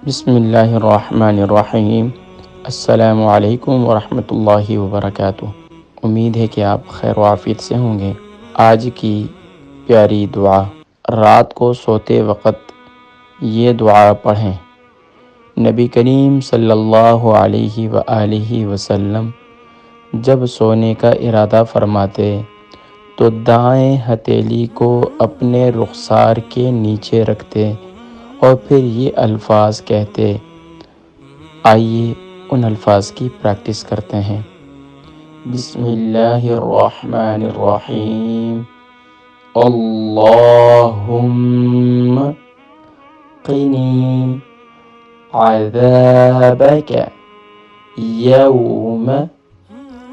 بسم اللہ الرحمن الرحیم۔ السلام علیکم ورحمۃ اللہ وبرکاتہ۔ امید ہے کہ آپ خیر و عافیت سے ہوں گے۔ آج کی پیاری دعا، رات کو سوتے وقت یہ دعا پڑھیں۔ نبی کریم صلی اللہ علیہ وآلہ وسلم جب سونے کا ارادہ فرماتے تو دائیں ہتھیلی کو اپنے رخسار کے نیچے رکھتے اور پھر یہ الفاظ کہتے۔ آئیے ان الفاظ کی پریکٹس کرتے ہیں۔ بسم اللہ الرحمن الرحیم۔ اللہم قنی عذابک یوم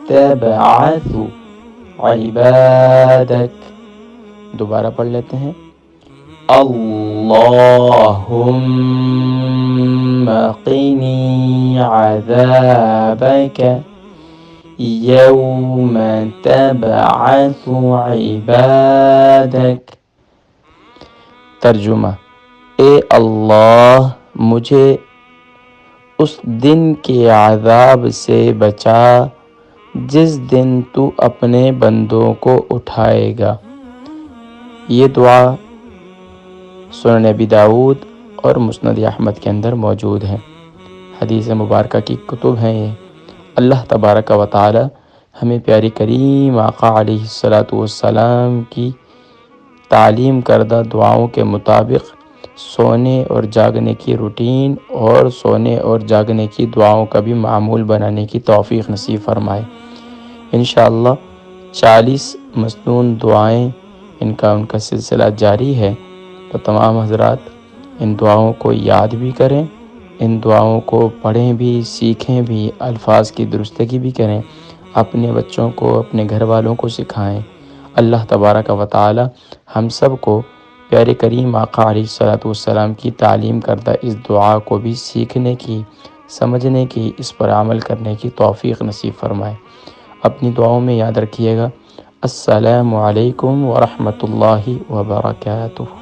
تبعث عبادک۔ دوبارہ پڑھ لیتے ہیں۔ اللہم قنی عذابک یوم تبعث عبادک۔ ترجمہ: اے اللہ، مجھے اس دن کے عذاب سے بچا جس دن تو اپنے بندوں کو اٹھائے گا۔ یہ دعا سنن ابی داؤد اور مسند احمد کے اندر موجود ہے۔ حدیث مبارکہ کی کتب ہیں یہ۔ اللہ تبارک و تعالی ہمیں پیاری کریم آقا علیہ السلام کی تعلیم کردہ دعاؤں کے مطابق سونے اور جاگنے کی روٹین اور سونے اور جاگنے کی دعاؤں کا بھی معمول بنانے کی توفیق نصیب فرمائے۔ انشاءاللہ 40 مسنون دعائیں ان کا سلسلہ جاری ہے، تو تمام حضرات ان دعاؤں کو یاد بھی کریں، ان دعاؤں کو پڑھیں بھی، سیکھیں بھی، الفاظ کی درستگی بھی کریں، اپنے بچوں کو، اپنے گھر والوں کو سکھائیں۔ اللہ تبارک و تعالی ہم سب کو پیارے کریم آقا علیہ السلام کی تعلیم کردہ اس دعا کو بھی سیکھنے کی، سمجھنے کی، اس پر عمل کرنے کی توفیق نصیب فرمائے۔ اپنی دعاؤں میں یاد رکھیے گا۔ السلام علیکم ورحمۃ اللہ وبرکاتہ۔